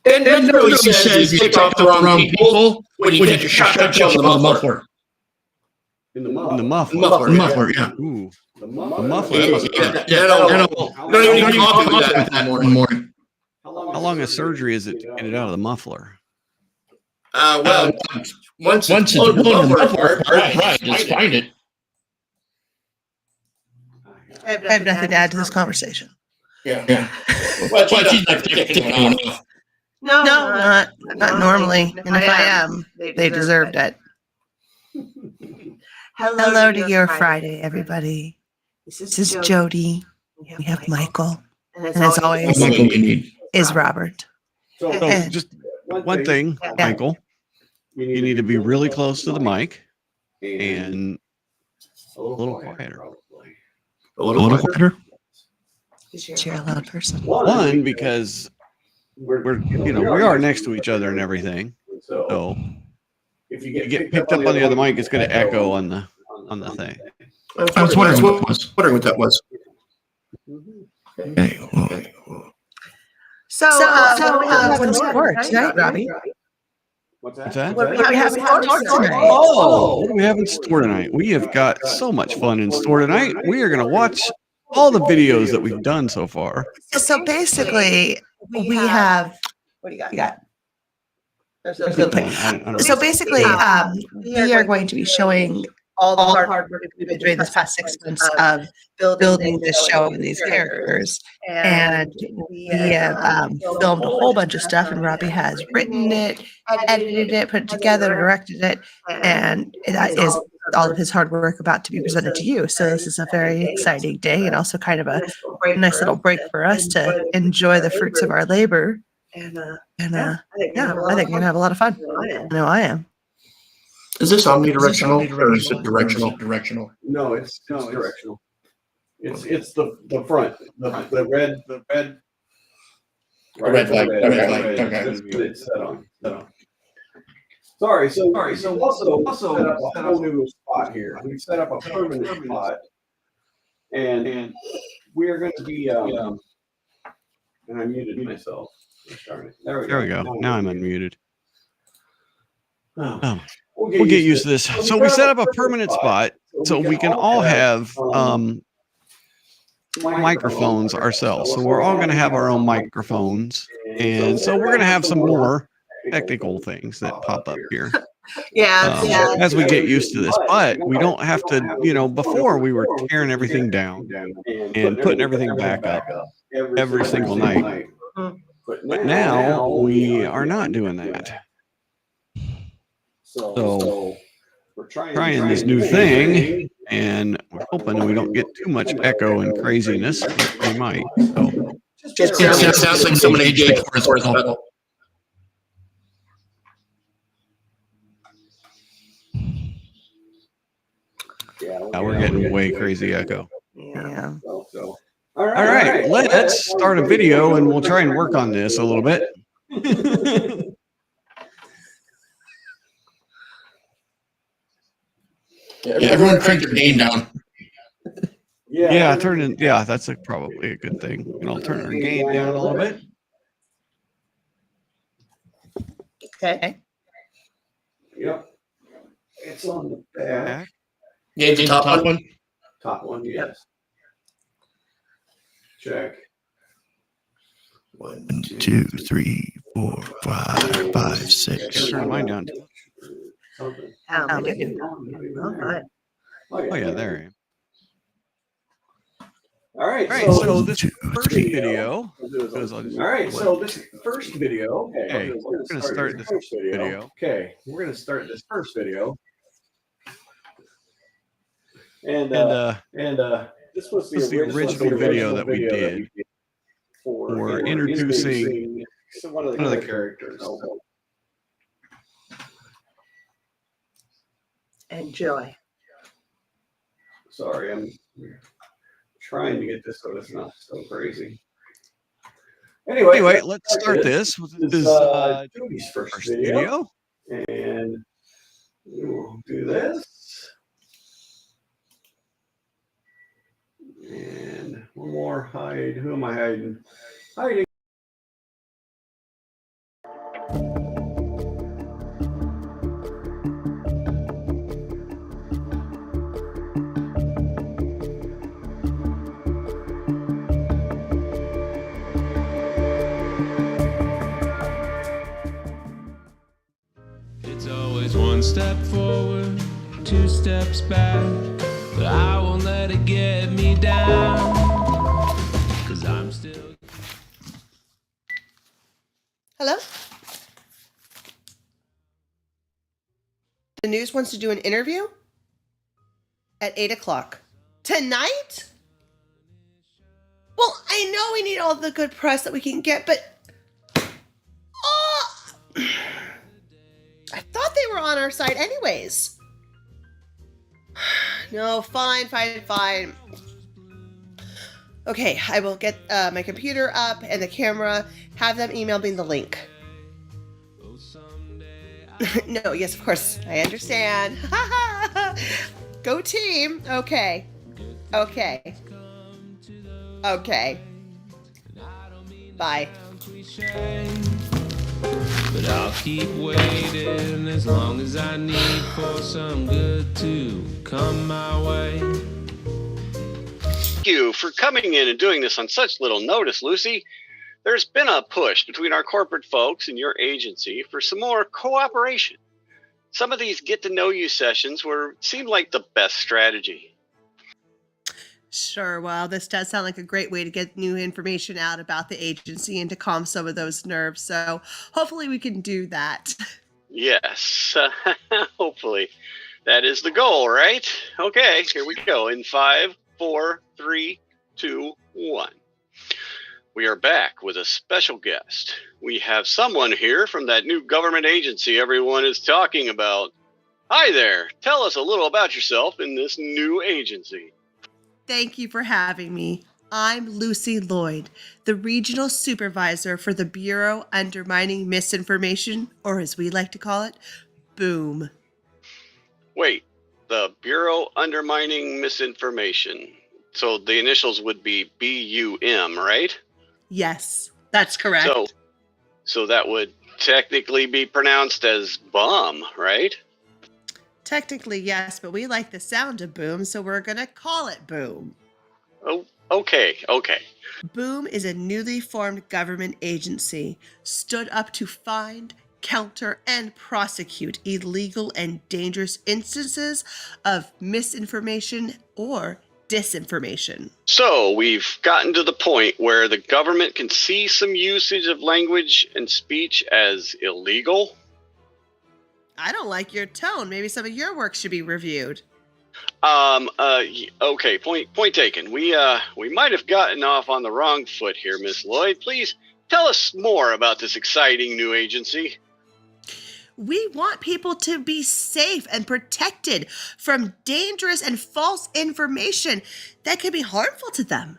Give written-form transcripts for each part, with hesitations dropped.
And it really says you talk to the wrong people when you get your shotgun shells in the muffler. In the muffler. Muffler, yeah. Ooh. The muffler. You don't even coffee with that anymore. How long a surgery is it to get it out of the muffler? Well, once it's blown the muffler apart, right, just find it. I have nothing to add to this conversation. Yeah. Well, she's like taking one off. No, not normally. And if I am, they deserved it. Hello to your Friday, everybody. This is Jody. We have Michael. And as always, is Robert. So just one thing, Michael. You need to be really close to the mic and a little quieter. A little quieter? You're a loud person. One, because we are next to each other and everything. So if you get picked up on the other mic, it's going to echo on the thing. I was wondering what that was. Okay. So when's sports, right, Robbie? What's that? What do we have in store tonight? Oh, what do we have in store tonight? We have got so much fun in store tonight. We are going to watch all the videos that we've done so far. So basically, we have. What do you got? So basically, we are going to be showing all the hard work we've been doing this past 6 months of building this show and these characters. And we have filmed a whole bunch of stuff, and Robbie has written it, edited it, put it together, directed it, and that is all of his hard work about to be presented to you. So this is a very exciting day, and also kind of a nice little break for us to enjoy the fruits of our labor. And I think you're gonna have a lot of fun. I know I am. Is this omnidirectional or is it directional? No, it's directional. It's the front, the red flag. Okay. It's set on. Sorry. So also set up a whole new spot here. We set up a permanent spot, and we are going to be. And I muted myself. There we go. Now I'm unmuted. We'll get used to this. So we set up a permanent spot so we can all have microphones ourselves. So we're all going to have our own microphones. And so we're going to have some more technical things that pop up here. As we get used to this. But we don't have to, before we were tearing everything down and putting everything back up every single night. But now we are not doing that. So we're trying this new thing, and we're hoping we don't get too much echo and craziness, but we might. So Just sounds like somebody did for his pedal. Yeah, we're getting way crazy echo. Yeah. All right, let's start a video, and we'll try and work on this a little bit. Everyone crank your gain down. Yeah, that's probably a good thing. I'll turn our gain down a little bit. Okay. Yep. It's on the back. Gain's the top one? Top one, yes. Check. 1, 2, 3, 4, 5, 6. Turn mine down. Oh, yeah, there I am. All right, so this first video. All right, so this first video. Okay, we're going to start this video. Okay, we're going to start this first video. And this was the original video that we did for introducing one of the characters. Enjoy. Sorry, I'm trying to get this so it's not so crazy. Anyway, let's start this. This is Jody's first video. And we'll do this. And one more hide. Who am I hiding? Hiding. It's always one step forward, two steps back, but I won't let it get me down, 'cause I'm still... Hello? The news wants to do an interview at 8 o'clock. Tonight? Well, I know we need all the good press that we can get, but... I thought they were on our side anyways. No, fine. Okay, I will get my computer up and the camera, have them email me the link. No, yes, of course, I understand. Go team. Okay. Bye. But I'll keep waiting as long as I need for some good to come my way. Thank you for coming in and doing this on such little notice, Lucy. There's been a push between our corporate folks and your agency for some more cooperation. Some of these get-to-know-you sessions seemed like the best strategy. Sure. Well, this does sound like a great way to get new information out about the agency and to calm some of those nerves. So hopefully we can do that. Yes, hopefully. That is the goal, right? Okay, here we go. In 5, 4, 3, 2, 1. We are back with a special guest. We have someone here from that new government agency everyone is talking about. Hi there. Tell us a little about yourself in this new agency. Thank you for having me. I'm Lucy Lloyd, the Regional Supervisor for the Bureau Undermining Misinformation, or as we like to call it, BOOM. Wait, the Bureau Undermining Misinformation. So the initials would be BUM, right? Yes, that's correct. So that would technically be pronounced as bum, right? Technically, yes, but we like the sound of boom, so we're going to call it BOOM. Oh, okay. BOOM is a newly formed government agency stood up to find, counter, and prosecute illegal and dangerous instances of misinformation or disinformation. So we've gotten to the point where the government can see some usage of language and speech as illegal. I don't like your tone. Maybe some of your work should be reviewed. Okay, point taken. We might have gotten off on the wrong foot here, Miss Lloyd. Please tell us more about this exciting new agency. We want people to be safe and protected from dangerous and false information that can be harmful to them.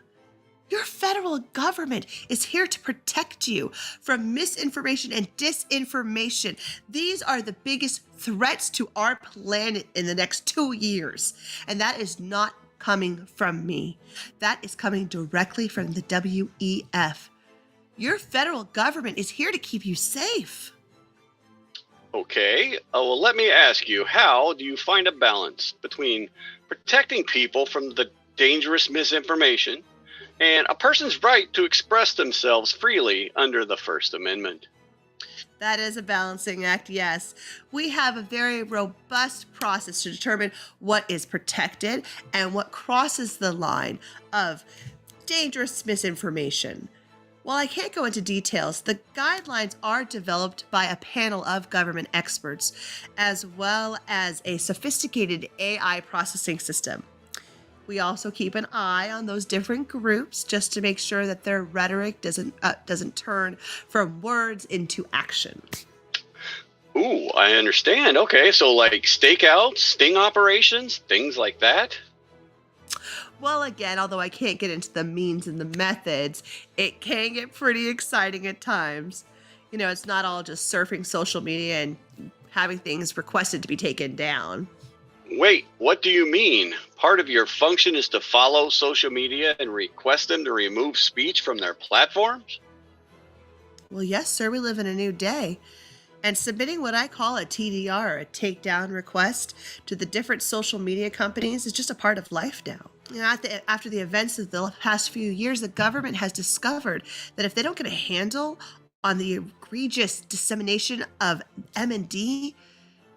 Your federal government is here to protect you from misinformation and disinformation. These are the biggest threats to our planet in the next 2 years. And that is not coming from me. That is coming directly from the WEF. Your federal government is here to keep you safe. Okay, well, let me ask you, how do you find a balance between protecting people from the dangerous misinformation and a person's right to express themselves freely under the First Amendment? That is a balancing act, yes. We have a very robust process to determine what is protected and what crosses the line of dangerous misinformation. While I can't go into details, the guidelines are developed by a panel of government experts, as well as a sophisticated AI processing system. We also keep an eye on those different groups just to make sure that their rhetoric doesn't turn from words into action. Ooh, I understand. Okay, so like stakeouts, sting operations, things like that? Well, again, although I can't get into the means and the methods, it can get pretty exciting at times. You know, it's not all just surfing social media and having things requested to be taken down. Wait, what do you mean? Part of your function is to follow social media and request them to remove speech from their platforms? Well, yes, sir, we live in a new day. And submitting what I call a TDR, a takedown request, to the different social media companies is just a part of life now. After the events of the past few years, the government has discovered that if they don't get a handle on the egregious dissemination of M&D,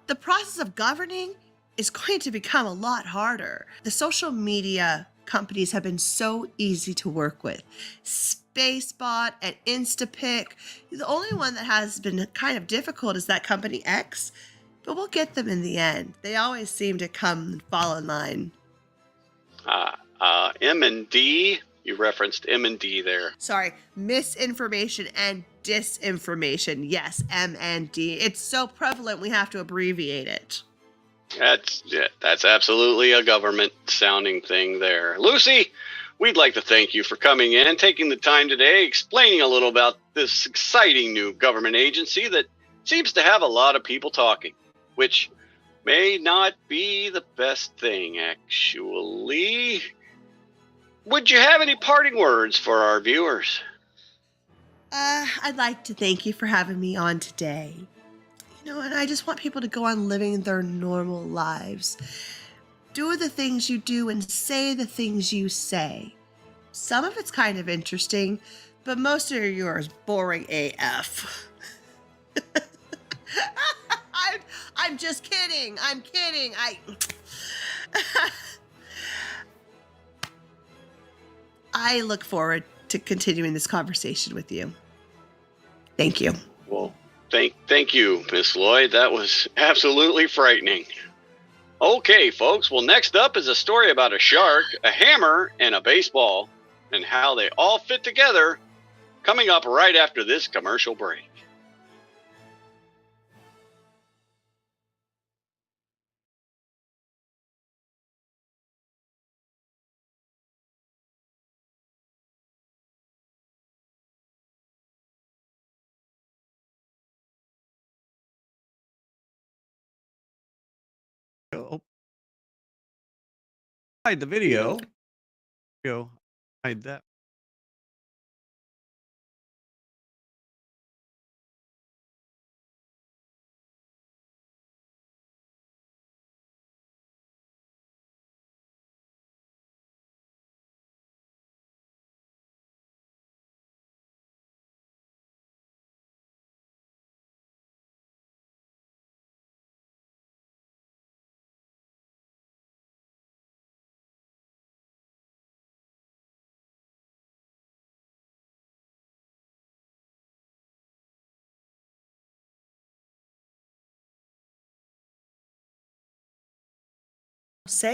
the process of governing is going to become a lot harder. The social media companies have been so easy to work with. Spacebot and Instapic. The only one that has been kind of difficult is that company X, but we'll get them in the end. They always seem to come and fall in line. M&D. You referenced M&D there. Sorry, misinformation and disinformation. Yes, M&D. It's so prevalent we have to abbreviate it. That's absolutely a government sounding thing there. Lucy, we'd like to thank you for coming in and taking the time today, explaining a little about this exciting new government agency that seems to have a lot of people talking, which may not be the best thing, actually. Would you have any parting words for our viewers? I'd like to thank you for having me on today. And I just want people to go on living their normal lives. Do the things you do and say the things you say. Some of it's kind of interesting, but most of yours boring AF. I'm just kidding. I'm kidding. I look forward to continuing this conversation with you. Thank you. Well, thank you, Miss Lloyd. That was absolutely frightening. Okay, folks. Well, next up is a story about a shark, a hammer, and a baseball, and how they all fit together, coming up right after this commercial break. Hide the video. Go hide that.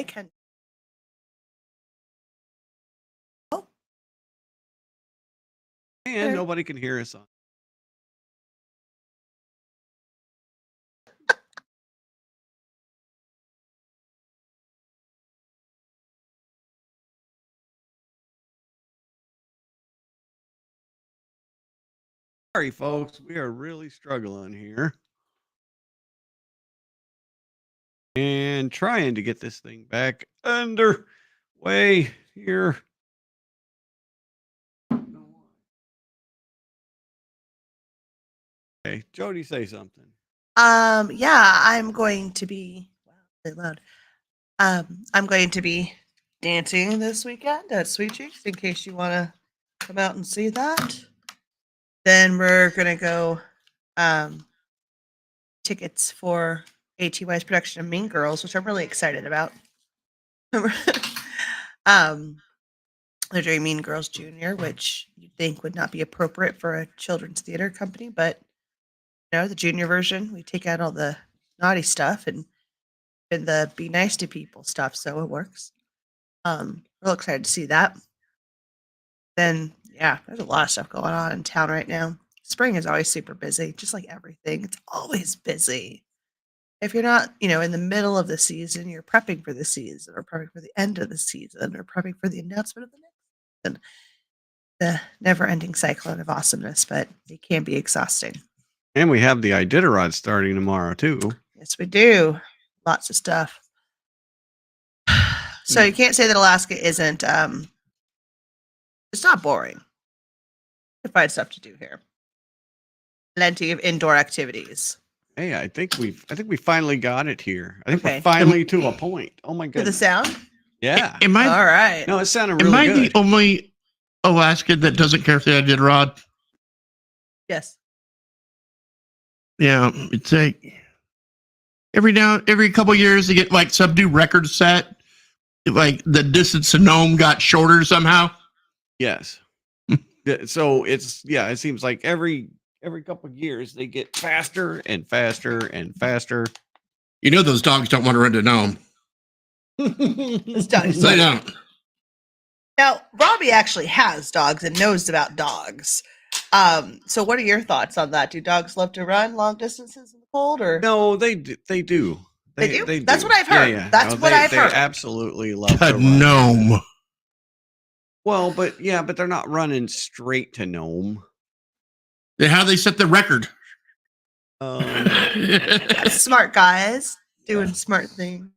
Can And nobody can hear us on. Sorry, folks. We are really struggling here. And trying to get this thing back underway here. Okay, Jody, say something. Yeah, I'm going to be really loud. I'm going to be dancing this weekend at Sweet Cheeks in case you want to come out and see that. Then we're gonna go tickets for ATY's production of Mean Girls, which I'm really excited about. They're doing Mean Girls Junior, which you'd think would not be appropriate for a children's theater company, but the junior version, we take out all the naughty stuff and the be nice to people stuff, so it works. Real excited to see that. Then, yeah, there's a lot of stuff going on in town right now. Spring is always super busy, just like everything. It's always busy. If you're not, in the middle of the season, you're prepping for the season or prepping for the end of the season or prepping for the announcement of the next season. The never-ending cyclone of awesomeness, but it can be exhausting. And we have the Iditarod starting tomorrow, too. Yes, we do. Lots of stuff. So you can't say that Alaska isn't, it's not boring. You can find stuff to do here. Plenty of indoor activities. Hey, I think we finally got it here. I think Okay. we're finally to a point. Oh my To the goodness. sound? Yeah. Am I? All right. No, it sounded Am really I good. the only Alaskan that doesn't care if they did Rod? Yes. Yeah, it's like every couple years they get like some new record set. Like the distance to Nome got shorter somehow. Yes. So it seems like every couple of years they get faster and faster and faster. You know those dogs don't want to run to Nome. This dog's They don't. Now, Robbie actually has dogs and knows about dogs. So what are your thoughts on that? Do dogs love to run long distances in the cold, or No, they do. They do? They That's do. what I've heard. That's what I've heard. They absolutely love To to run. Nome. Well, but they're not running straight to Nome. Then how they set the record? Smart guys doing smart things.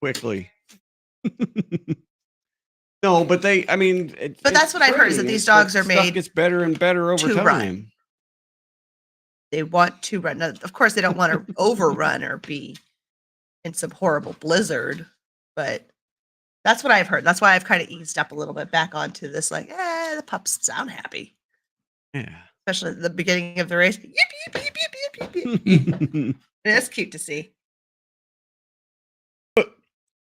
Quickly. No, but But that's what I've heard is that these dogs are made gets better and better over to time. run. They want to run. Now, of course, they don't want to overrun or be in some horrible blizzard, but that's what I've heard. That's why I've kind of eased up a little bit back onto this, like, the pups sound happy. Yeah. Especially at the beginning of the race. Yip, yip, yip, yip, yip, yip, yip. It's cute to see. I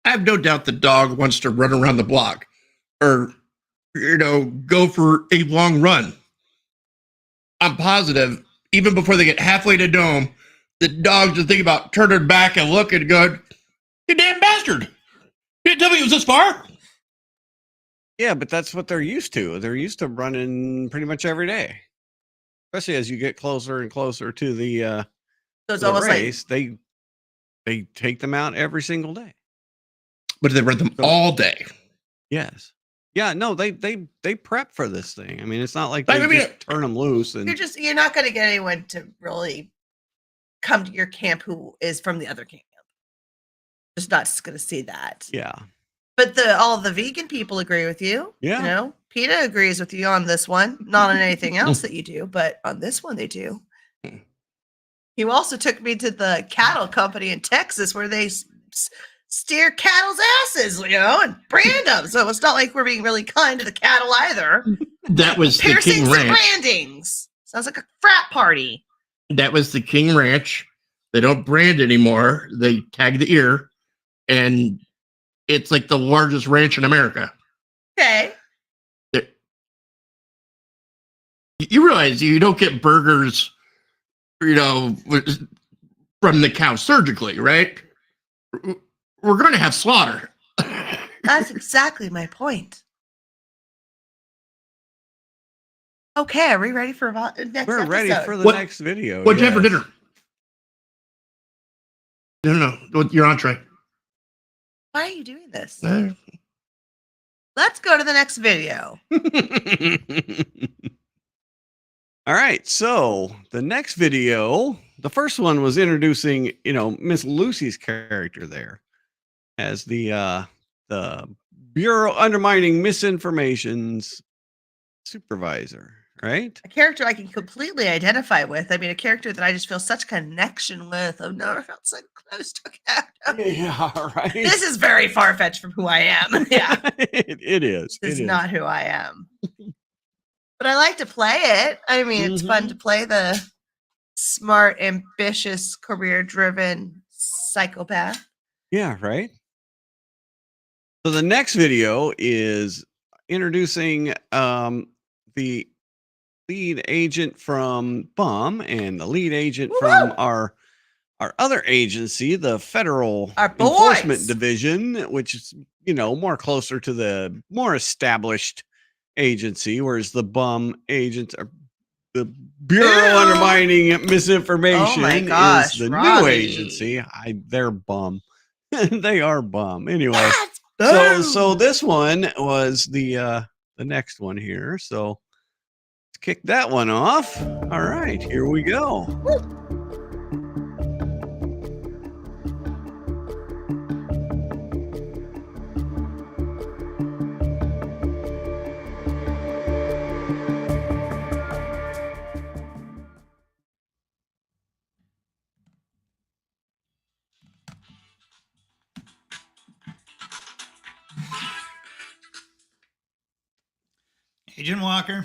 have no doubt the dog wants to run around the block or, go for a long run. I'm positive, even before they get halfway to Nome, the dogs are thinking about turning back and looking and going, you damn bastard. You didn't tell me it was this far. Yeah, but that's what they're used to. They're used to running pretty much every day. Especially as you get closer and closer to the So it's the almost race, they take them out every single day. But they run them all day. Yes. Yeah, no, they prep for this thing. I mean, it's not like they just turn them loose and you're not going to get anyone to really come to your camp who is from the other camp. Just not going to see that. yeah. But all the vegan people agree with you. Yeah. PETA agrees with you on this one, not on anything else that you do, but on this one they do. You also took me to the cattle company in Texas where they steer cattle's asses, and brand them. So it's not like we're being really kind to the cattle either. That was the Piercings King and Ranch. brandings. Sounds like a frat party. That was the King Ranch. They don't brand anymore. They tag the ear, and it's like the largest ranch in America. Okay. You realize you don't get burgers, from the cow surgically, right? We're going to have slaughter. That's exactly my point. Okay, are we ready for next We're episode? ready for the next video. What'd you have for yes. dinner? No. What's your entree? Why are you doing this? Let's go to the next video. All right, so the next video, the first one was introducing, Miss Lucy's character there as the Bureau Undermining Misinformation's supervisor, right? A character I can completely identify with. I mean, a character that I just feel such connection with. I've never felt so close to a character. Yeah, right. This is very far-fetched from who I am. Yeah, it is. this is It is. not who I am. But I like to play it. I mean, it's fun to play the smart, ambitious, career-driven psychopath. Yeah, right. So the next video is introducing the lead agent from BUM and the lead agent from our other agency, the Federal Our boys. Enforcement Division, which is, more closer to the more established agency, whereas the BUM agents are the Bureau Undermining Misinformation gosh, is the Robbie. new agency. They're BUM. They are BUM. Anyway, That's so this one was the next one here. So let's kick that one off. All right, here we go. Agent Walker?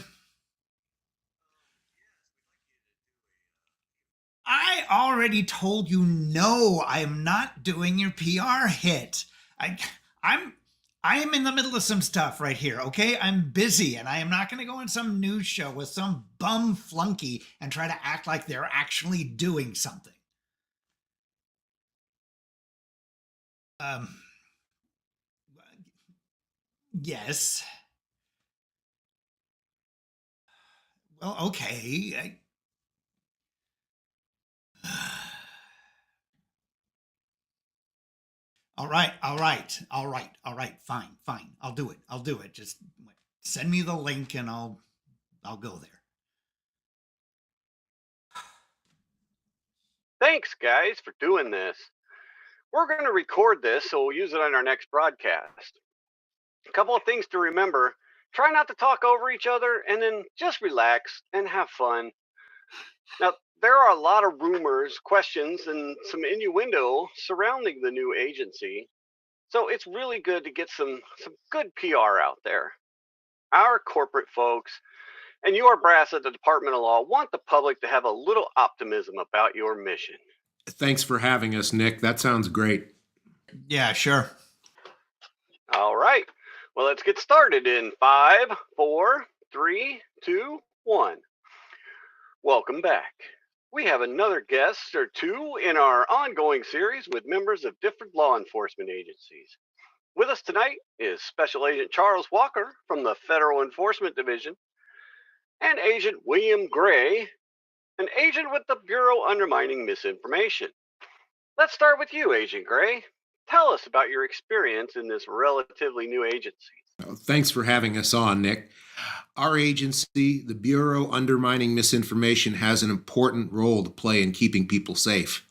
I already told you no, I am not doing your PR hit. I am in the middle of some stuff right here, okay? I'm busy and I am not going to go on some news show with some bum flunky and try to act like they're actually doing something. Yes. Well, okay. All right. Fine. I'll do it. Just send me the link and I'll go there. Thanks, guys, for doing this. We're going to record this, so we'll use it on our next broadcast. A couple of things to remember. Try not to talk over each other, and then just relax and have fun. Now, there are a lot of rumors, questions, and some innuendo surrounding the new agency. So it's really good to get some good PR out there. Our corporate folks and your brass at the Department of Law want the public to have a little optimism about your mission. Thanks for having us, Nick. That sounds great. Yeah, sure. All right. Well, let's get started in 5, 4, 3, 2, 1. Welcome back. We have another guest or two in our ongoing series with members of different law enforcement agencies. With us tonight is Special Agent Charles Walker from the Federal Enforcement Division and Agent William Gray, an agent with the Bureau Undermining Misinformation. Let's start with you, Agent Gray. Tell us about your experience in this relatively new agency. Thanks for having us on, Nick. Our agency, the Bureau Undermining Misinformation, has an important role to play in keeping people safe.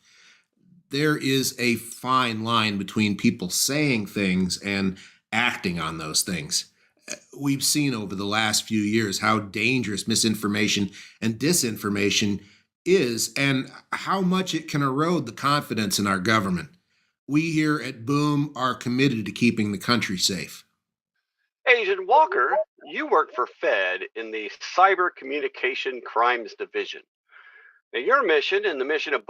There is a fine line between people saying things and acting on those things. We've seen over the last few years how dangerous misinformation and disinformation is and how much it can erode the confidence in our government. We here at Boom are committed to keeping the country safe. Agent Walker, you work for Fed in the Cyber Communication Crimes Division. Now, your mission and the mission of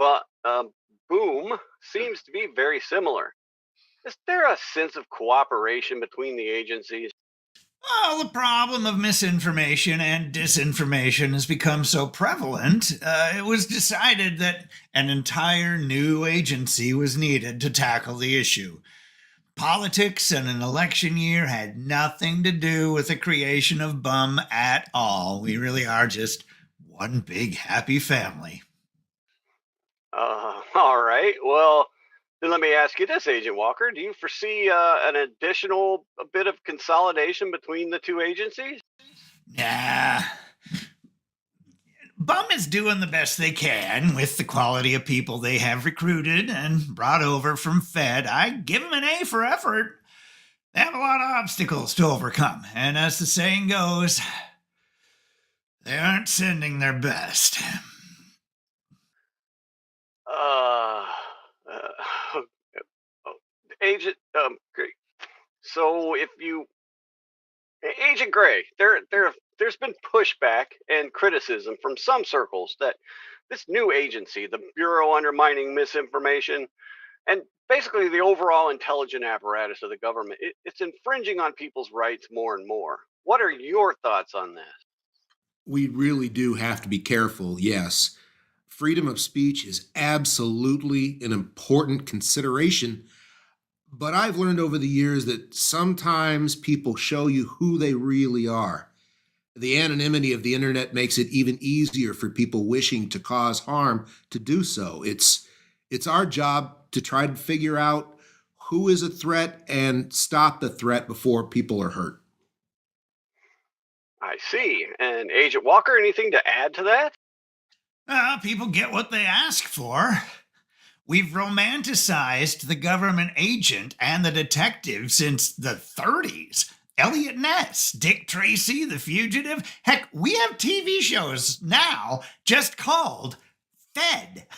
Boom seems to be very similar. Is there a sense of cooperation between the agencies? Well, the problem of misinformation and disinformation has become so prevalent, it was decided that an entire new agency was needed to tackle the issue. Politics and an election year had nothing to do with the creation of BUM at all. We really are just one big happy family. All right. Well, then let me ask you this, Agent Walker. Do you foresee an additional bit of consolidation between the two agencies? Nah. BUM is doing the best they can with the quality of people they have recruited and brought over from Fed. I give them an A for effort. They have a lot of obstacles to overcome, and as the saying goes, they aren't sending their best. Agent Gray. So Agent Gray, there's been pushback and criticism from some circles that this new agency, the Bureau Undermining Misinformation, and basically the overall intelligence apparatus of the government, it's infringing on people's rights more and more. What are your thoughts on this? We really do have to be careful, yes. Freedom of speech is absolutely an important consideration, but I've learned over the years that sometimes people show you who they really are. The anonymity of the internet makes it even easier for people wishing to cause harm to do so. It's our job to try to figure out who is a threat and stop the threat before people are hurt. I see. And Agent Walker, anything to add to that? People get what they ask for. We've romanticized the government agent and the detective since the 30s. Elliot Ness, Dick Tracy, The Fugitive. Heck, we have TV shows now just called Fed.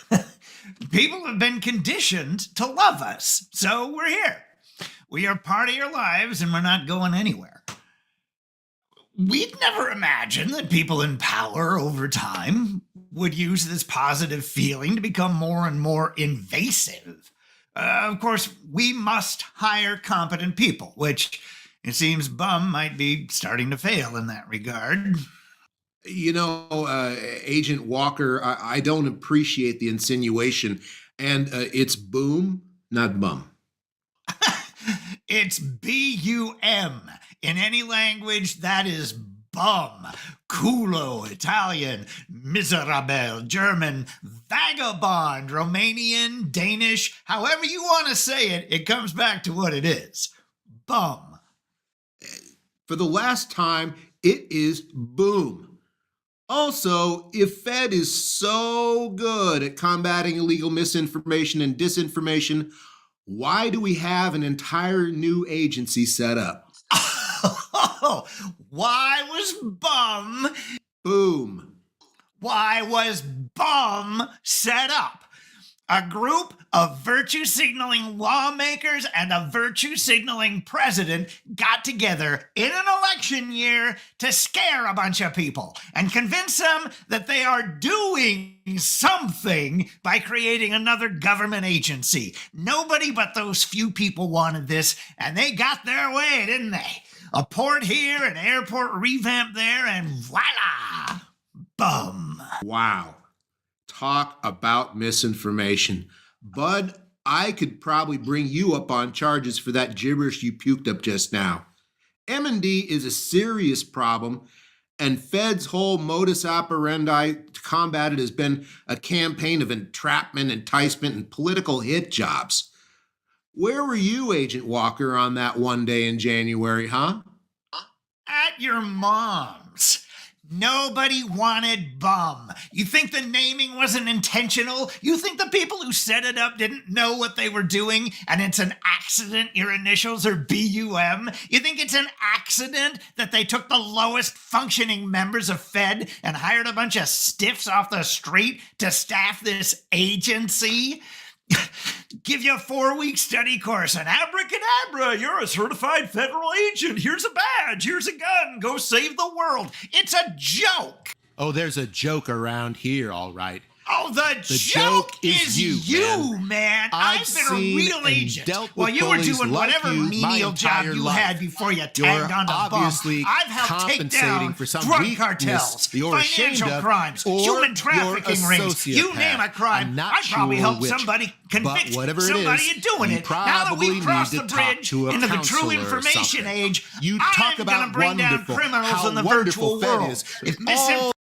People have been conditioned to love us, so we're here. We are part of your lives and we're not going anywhere. we'd never imagined that people in power over time would use this positive feeling to become more and more invasive. Of course, we must hire competent people, which it seems Bum might be starting to fail in that regard. You know, Agent Walker, I don't appreciate the insinuation. And it's boom, not bum. It's B-U-M. In any language, that is bum. Culo, Italian. Miserable, German. Vagabond, Romanian, Danish. However you want to say it, it comes back to what it is. Bum. For the last time, it is boom. Also, if Fed is so good at combating illegal misinformation and disinformation, why do we have an entire new agency set up? Why was Bum? Boom. Why was Bum set up? A group of virtue signaling lawmakers and a virtue signaling president got together in an election year to scare a bunch of people and convince them that they are doing something by creating another government agency. Nobody but those few people wanted this, and they got their way, didn't they? A port here, an airport revamp there, and voila! Bum. Wow. Talk about misinformation. Bud, I could probably bring you up on charges for that gibberish you puked up just now. M&D is a serious problem, and Fed's whole modus operandi to combat it has been a campaign of entrapment, enticement, and political hit jobs. Where were you, Agent Walker, on that one day in January, huh? At your mom's. Nobody wanted Bum. You think the naming wasn't intentional? You think the people who set it up didn't know what they were doing and it's an accident your initials are BUM? You think it's an accident that they took the lowest functioning members of Fed and hired a bunch of stiffs off the street to staff this agency? Give you a 4-week study course and abracadabra, you're a certified federal agent. Here's a badge, here's a gun, go save the world. It's a joke. Oh, there's a joke around here, all right. Oh, the joke is you, man. I've been a real agent. While you were doing whatever menial job you had before you tagged on to Bum, I've helped take down drug cartels, financial crimes, human trafficking rings. You name a crime, I probably helped somebody convict somebody of doing it. Now that we crossed the bridge into the true information age, I'm going to bring down criminals in the virtual world. If misinformation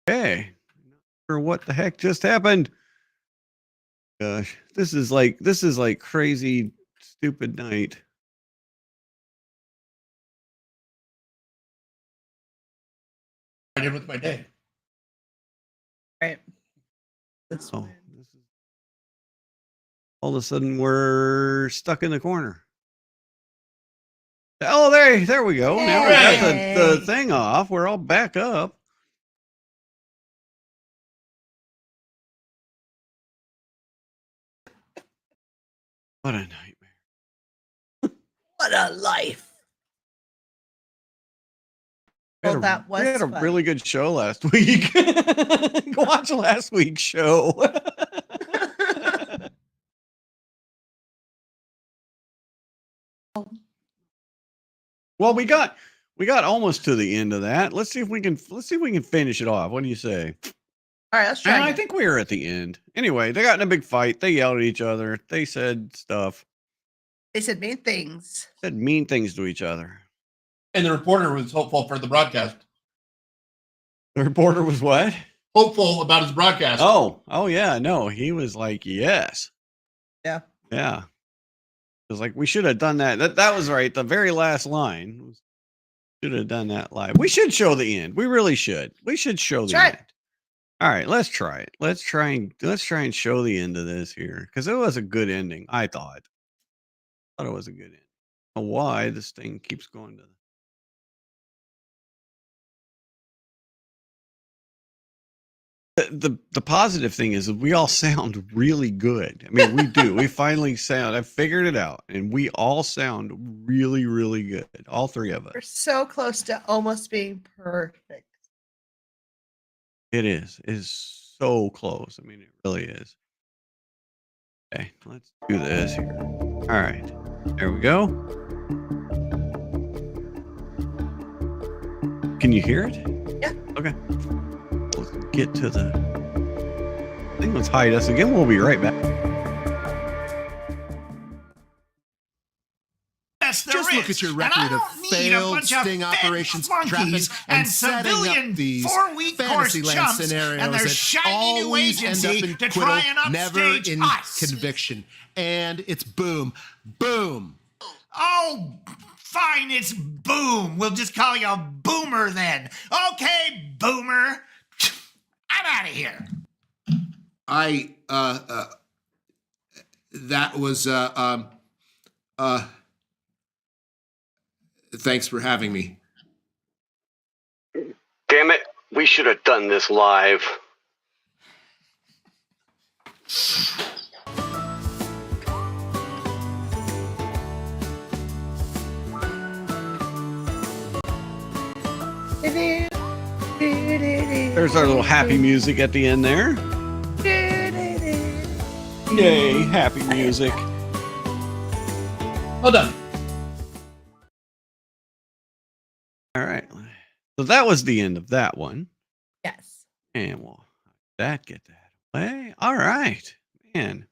Hey, not sure what the heck just happened. Gosh, this is like crazy, stupid night. I did with my day. Right. This is all of a sudden we're stuck in the corner. Oh, there we go. Now we got the thing off. We're all back up. What a nightmare. What a life. Well, that was we had a fun. really good show last week. Go watch last week's show. Well, we got we got almost to the end of that. Let's see if we can finish it off. What do you say? All right, let's try. And I again. think we were at the end. Anyway, they got in a big fight. They yelled at each other. They said stuff. They said mean things. Said mean things to each other. And the reporter was hopeful for the broadcast. The reporter was what? Hopeful about his broadcast. Oh yeah, no, he was like, yes. Yeah. Yeah. It was like, we should have done that. That was right. The very last line was, should have done that live. We should show the end. We really should. We should show the end. All right, let's try it. Let's try and show the end of this here, because it was a good ending. I thought it was a good end. I don't know why this thing keeps going to the positive thing is that we all sound really good. I mean, we do. We finally sound. I figured it out, and we all sound really, really good. All three of us. We're so close to almost being perfect. It is so close. I mean, it really is. Okay, let's do this here. All right, there we go. Can you hear it? Yeah. Okay. Let's get to the thing. Let's hide us again. We'll be right back. Just look at your record of failed sting operations, trapping and setting up these Fantasyland scenarios that always end up in acquittal, never in conviction. And it's boom, boom. Oh, fine, it's Boom. We'll just call you Boomer then. Okay, Boomer. I'm out of here. That was thanks for having me. Damn it, we should have done this live. There's our little happy music at the end there. Yay, happy music. Well done. All right. So that was the end of that one. Yes. And we'll get that away. All right. Man.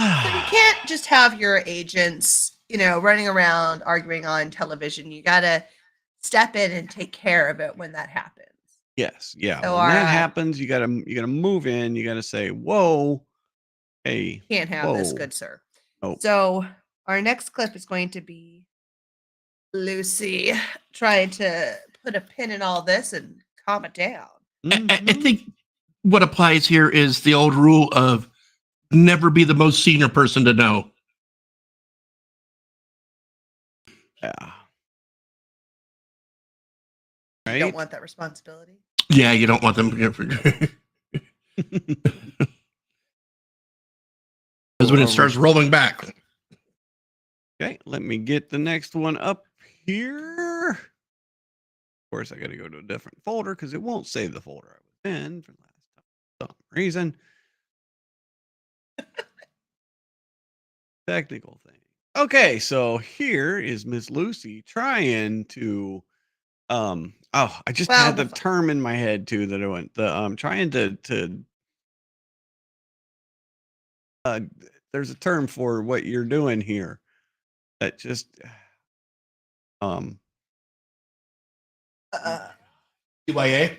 So you can't just have your agents, running around arguing on television. You got to step in and take care of it when that happens. Yes. Yeah. So when that happens, you gotta move in. You gotta say, whoa, hey. Can't have this, good sir. Nope. So our next clip is going to be Lucy trying to put a pin in all this and calm it down. I think what applies here is the old rule of never be the most senior person to know. Yeah. You don't want that responsibility. Yeah, you don't want them. Because when it starts rolling back. Okay, let me get the next one up here. Of course, I got to go to a different folder because it won't save the folder I was in for last time for some reason. Technical thing. Okay, so here is Miss Lucy trying to I just had the term in my head too that I went trying to there's a term for what you're doing here that just CYA?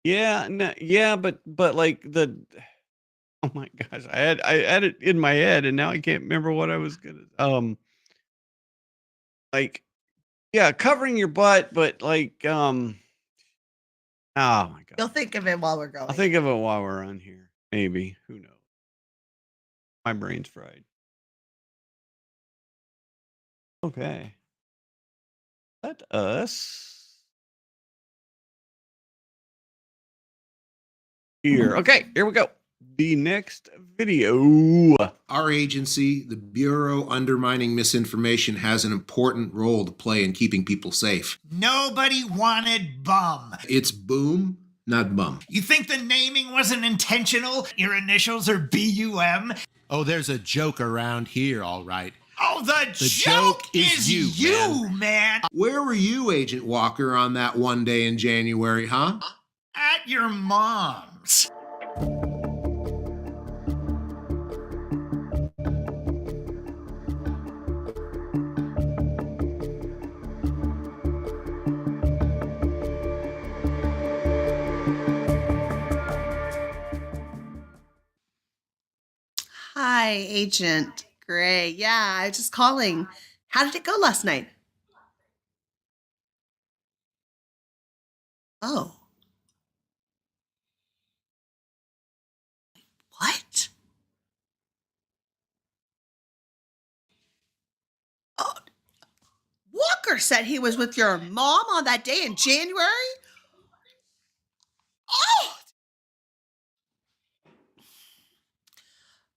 Yeah, no, yeah, but like oh my gosh, I had it in my head and now I can't remember what I was gonna like, yeah, covering your butt, but like oh my god. You'll think of it while we're going. I'll think of it while we're on here. Maybe. Who knows? My brain's fried. Okay. Let us here. Okay, here we go. The next video. Our agency, the Bureau Undermining Misinformation, has an important role to play in keeping people safe. Nobody wanted Bum. It's Boom, not Bum. You think the naming wasn't intentional? Your initials are BUM? Oh, there's a joke around here, all right. No, the joke is you, man. Where were you, Agent Walker, on that one day in January, huh? At your mom's. Hi, Agent Gray. Yeah, I was just calling. How did it go last night? Oh. What? Oh, Walker said he was with your mom on that day in January? Oh!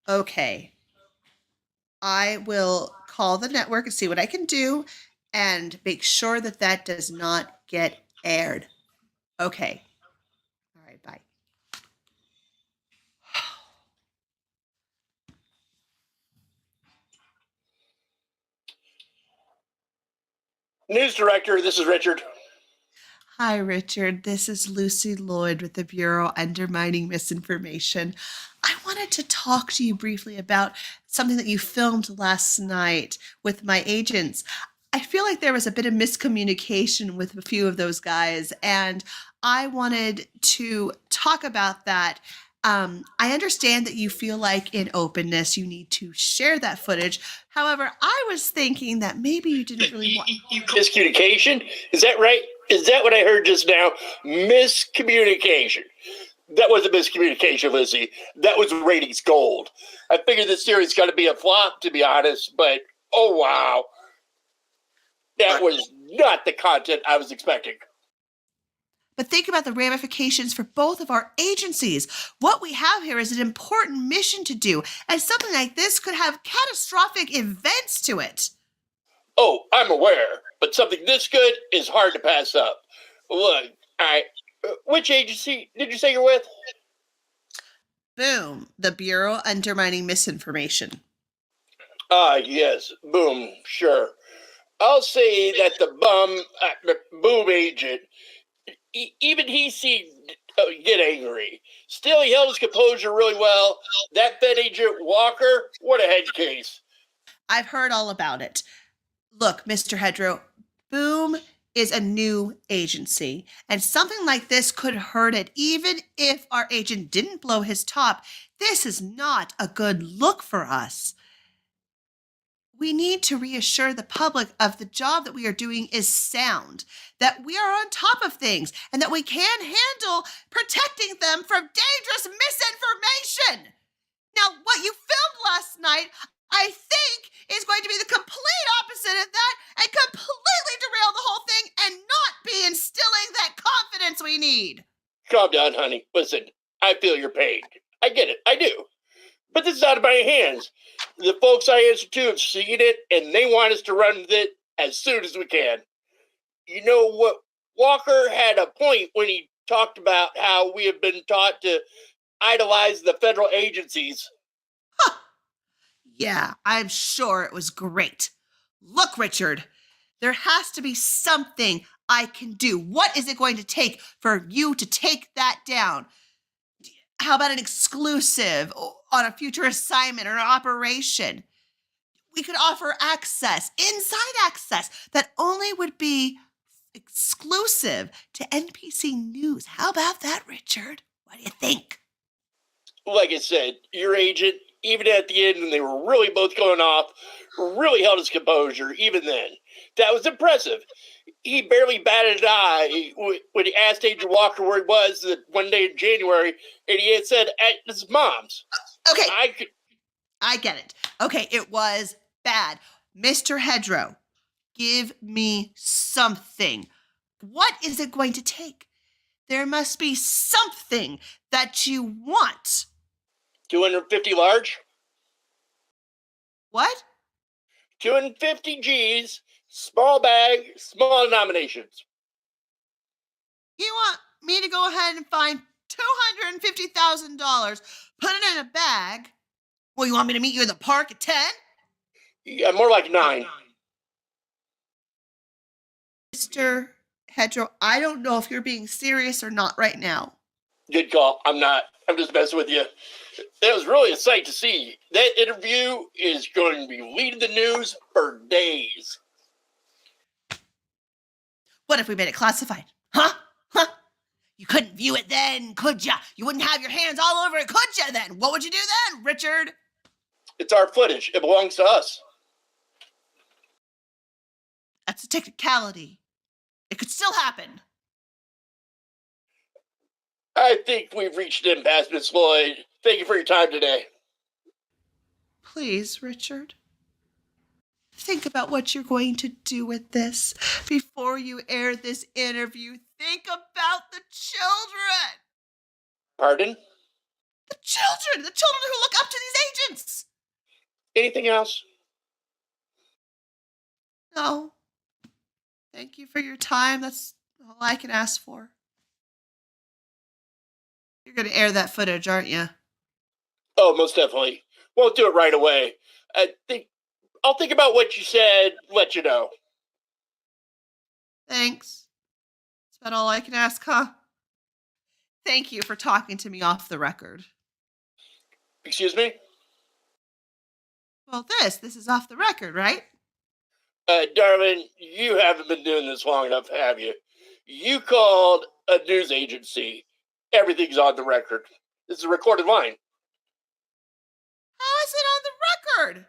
Okay. I will call the network and see what I can do and make sure that that does not get aired. Okay. All right, bye. News Director, this is Richard. Hi, Richard. This is Lucy Lloyd with the Bureau Undermining Misinformation. I wanted to talk to you briefly about something that you filmed last night with my agents. I feel like there was a bit of miscommunication with a few of those guys, and I wanted to talk about that. I understand that you feel like in openness you need to share that footage. However, I was thinking that maybe you didn't really want... Miscommunication? Is that right? Is that what I heard just now? Miscommunication. That wasn't miscommunication, Lizzie. That was ratings gold. I figured this series got to be a flop, to be honest, but oh wow. That was not the content I was expecting. But think about the ramifications for both of our agencies. What we have here is an important mission to do, and something like this could have catastrophic events to it. Oh, I'm aware, but something this good is hard to pass up. Look, which agency did you say you're with? Boom, the Bureau Undermining Misinformation. Yes, boom, sure. I'll say that the boom agent, even he seemed to get angry. Still, he held his composure really well. That Fed agent Walker, what a head case. I've heard all about it. Look, Mr. Hedro, Boom is a new agency, and something like this could hurt it. Even if our agent didn't blow his top, this is not a good look for us. We need to reassure the public of the job that we are doing is sound, that we are on top of things, and that we can handle protecting them from dangerous misinformation. Now, what you filmed last night, I think, is going to be the complete opposite of that and completely derail the whole thing and not be instilling that confidence we need. Calm down, honey. Listen, I feel your pain. I get it. I do. But this is out of my hands. The folks I answer to have seen it, and they want us to run with it as soon as we can. You know what? Walker had a point when he talked about how we have been taught to idolize the federal agencies. Huh. Yeah, I'm sure it was great. Look, Richard, there has to be something I can do. What is it going to take for you to take that down? How about an exclusive on a future assignment or an operation? We could offer access, inside access, that only would be exclusive to NPC News. How about that, Richard? What do you think? Like I said, your agent, even at the end when they were really both going off, really held his composure, even then. That was impressive. He barely batted an eye when he asked Agent Walker where he was the one day in January, and he had said at his mom's. Okay, I get it. Okay, it was bad. Mr. Hedro, give me something. What is it going to take? There must be something that you want. 250 large? What? 250 G's, small bag, small denominations. You want me to go ahead and find $250,000, put it in a bag? Well, you want me to meet you in the park at 10? Yeah, more like 9. Mr. Hedro, I don't know if you're being serious or not right now. Good call. I'm not. I'm just messing with you. It was really a sight to see. That interview is going to be leading the news for days. What if we made it classified? Huh? Huh? You couldn't view it then, could ya? You wouldn't have your hands all over it, could ya then? What would you do then, Richard? It's our footage. It belongs to us. That's a technicality. It could still happen. I think we've reached an impasse, Miss Lloyd. Thank you for your time today. Please, Richard. Think about what you're going to do with this before you air this interview. Think about the children. Pardon? The children who look up to these agents. Anything else? No. Thank you for your time. That's all I can ask for. You're going to air that footage, aren't you? Oh, most definitely. Won't do it right away. I'll think about what you said, let you know. Thanks. That's about all I can ask, huh? Thank you for talking to me off the record. Excuse me? Well, this is off the record, right? Darling, you haven't been doing this long enough, have you? You called a news agency. Everything's on the record. This is a recorded line. How is it on the record?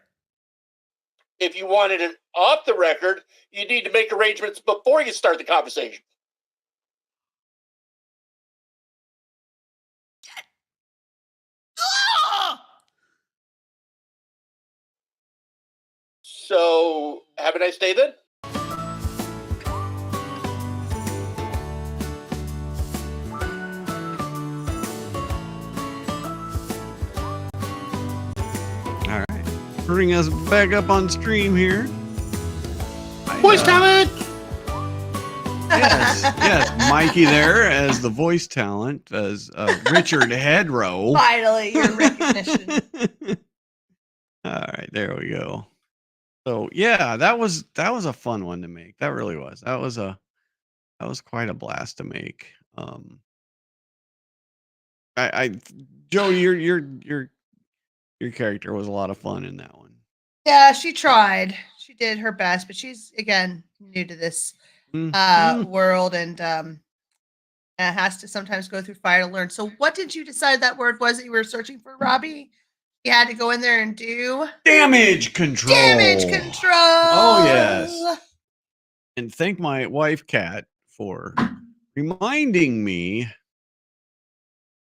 If you wanted it off the record, you need to make arrangements before you start the conversation. So, have a nice day then? All right. Bring us back up on stream here. Voice talent! Yes, Mikey there as the voice talent, as Richard Hedro. Finally, your recognition. All right, there we go. So yeah, that was a fun one to make. That really was. That was quite a blast to make. Joe, your character was a lot of fun in that one. Yeah, she tried. She did her best, but she's again new to this world and has to sometimes go through fire to learn. So what did you decide that word was that you were searching for, Robbie? You had to go in there and do damage control. Damage control. Oh yes. And thank my wife Kat for reminding me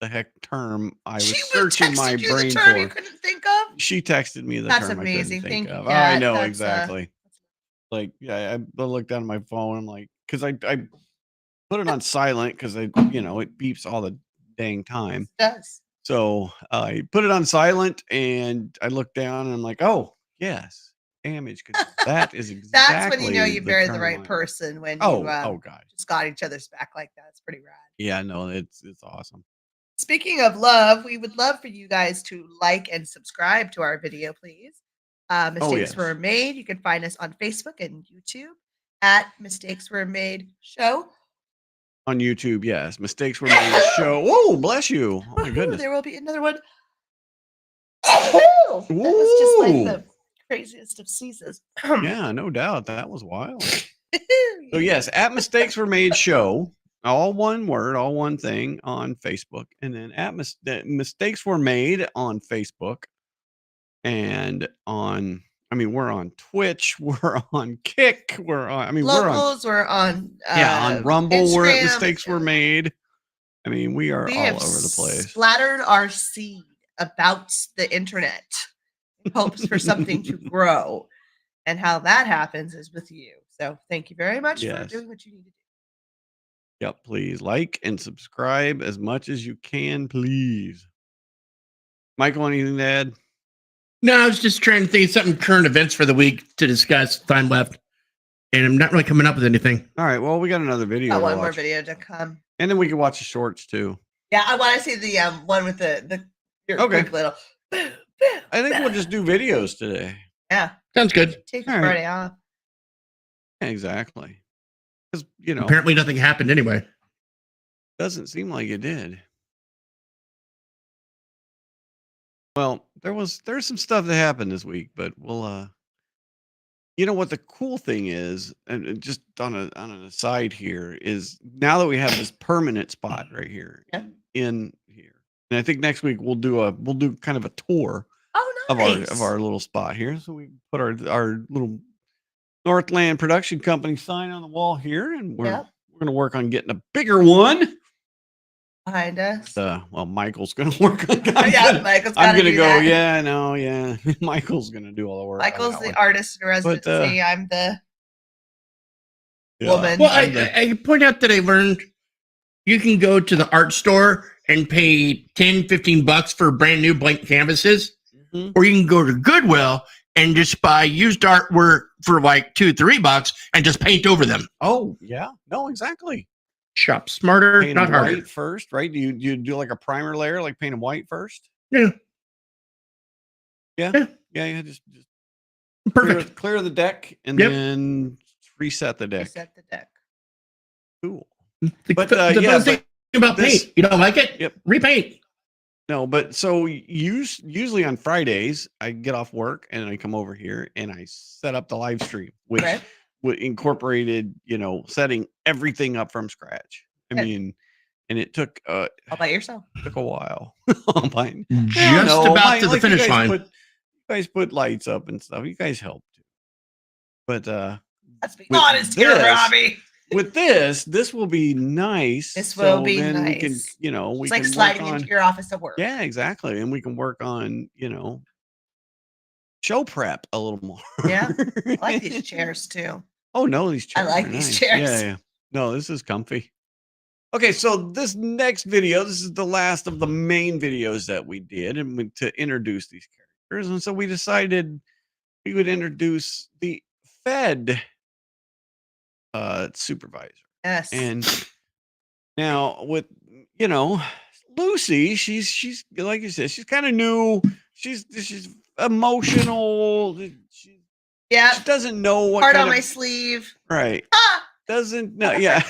the heck term I was searching my brain term for. You couldn't think of? She texted me the That's term amazing. I couldn't think Thank of. you, Kat. I know That's, exactly. Like yeah, I looked down at my phone. I'm like, because I put it on silent because it beeps all the dang time. It does. So I put it on silent and I looked down and I'm like, oh yes, damage control. That is exactly. That's when you know you married the right person when you God, just got each other's back like that. It's pretty rad. Yeah, no, it's awesome. Speaking of love, we would love for you guys to like and subscribe to our video, please. Mistakes Were Made. You can find us on Facebook and YouTube at Mistakes Were Made Show. On YouTube, yes. Mistakes Were Made Show. Oh, bless you. Oh my goodness. There will be another one. That was just like the craziest of seasons. Yeah, no doubt. That was wild. So yes, at Mistakes Were Made Show. All one word, all one thing on Facebook. And then at Mistakes Were Made on Facebook. And on, we're on Twitch, we're on Kick, we're on, Locals, we're on on Rumble, Instagram. where Mistakes Were Made. We are all over the place. Splattered our seed about the internet in hopes for something to grow. And how that happens is with you. So thank you very much for doing what you need to do. Yep, please like and subscribe as much as you can, please. Michael, anything to add? No, I was just trying to think of something current events for the week to discuss. Time left. And I'm not really coming up with anything. All right, well, we got another video. One more video to come. And then we can watch the shorts too. Yeah, I want to see the one with the okay. little. I think we'll just do videos today. Yeah. Sounds good. Take All a right. Friday off. Exactly. Because, Apparently nothing happened anyway. doesn't seem like it did. Well, there's some stuff that happened this week, but we'll what the cool thing is, and just on an aside here, is now that we have this permanent spot right here in here, and I think next week we'll do kind of a tour of our little spot here. So we put our little Northland production company sign on the wall here, and we're gonna work on getting a bigger one behind us. Well, Michael's gonna work on. Michael's I'm gotta gonna do go. that. Yeah, no, yeah. Michael's gonna do all the work. Michael's the artist in residency. I'm the woman. Well, I point out that I learned you can go to the art store and pay $10-15 for brand new blank canvases, or you can go to Goodwill and just buy used artwork for like $2-3 and just paint over them. Oh yeah, no, exactly. Shop smarter, Paint not them harder. white first, right? Do you do like a primer layer, like paint them white first? Yeah. Just Perfect. Clear the deck and then reset the deck. Reset the deck. Cool. But the thing about paint, you don't like it? Yep. Repaint. No, but so usually on Fridays I get off work and I come over here and I set up the live stream, which incorporated, setting everything up from scratch. I mean, and it took all by yourself. Took a while. Just about to the finish line. You guys put lights up and stuff. You guys helped too. But let's be honest here, Robbie. With this will be nice. This will be nice. We can, we it's can like sliding into your office at work. Yeah, exactly. And we can work on, show prep a little more. Yeah. I like these chairs too. Oh no, these chairs. I like these chairs. Yeah. No, this is comfy. Okay, so this next video, this is the last of the main videos that we did, and to introduce these characters. And so we decided we would introduce the Fed supervisor. Yes. And now with Lucy, she's like you said, she's kind of new. She's emotional. She doesn't know what heart on my sleeve. Right. Doesn't know. Yeah.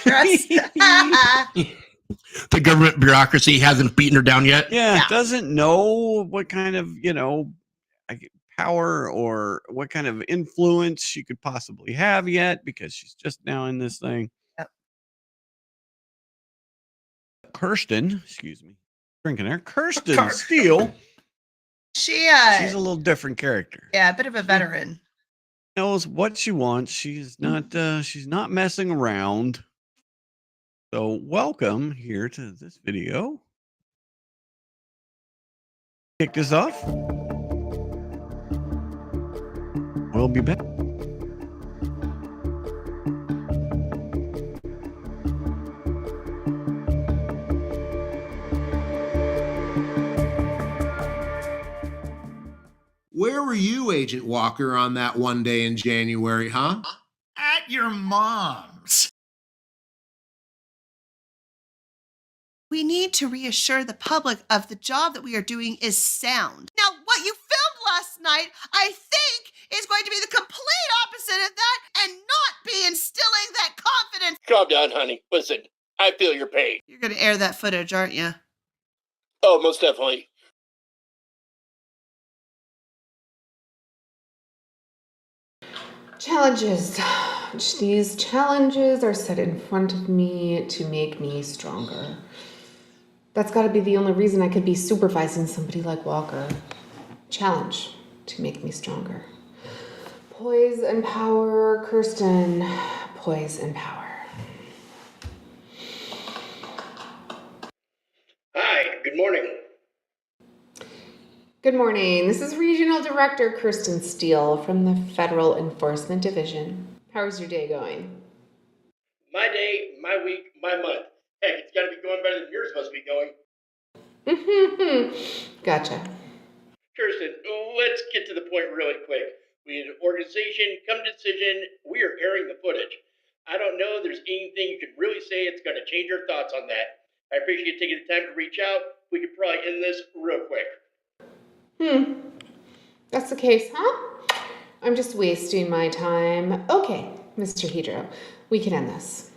The government bureaucracy hasn't beaten her down yet. Yeah. Doesn't know what kind of power or what kind of influence she could possibly have yet, because she's just now in this thing. Yep. Kirsten, excuse me, drinking there. Kirsten Steele. She's a little different character. Yeah, a bit of a veteran. Knows what she wants. She's not messing around. So welcome here to this video. Kick this off. We'll be back. Where were you, Agent Walker, on that one day in January, huh? At your mom's. We need to reassure the public of the job that we are doing is sound. Now, what you filmed last night, I think, is going to be the complete opposite of that and not be instilling that confidence. Calm down, honey. Listen, I feel your pain. You're going to air that footage, aren't you? Oh, most definitely. Challenges. These challenges are set in front of me to make me stronger. That's got to be the only reason I could be supervising somebody like Walker. Challenge to make me stronger. Poise and power, Kirsten. Poise and power. Hi, good morning. Good morning. This is Regional Director Kirsten Steele from the Federal Enforcement Division. How's your day going? My day, my week, my month. Heck, it's got to be going better than yours must be going. Gotcha. Kirsten, let's get to the point really quick. We had an organization, come to decision, we are airing the footage. I don't know if there's anything you could really say it's going to change your thoughts on that. I appreciate you taking the time to reach out. We could probably end this real quick. That's the case, huh? I'm just wasting my time. Okay, Mr. Hedro, we can end this.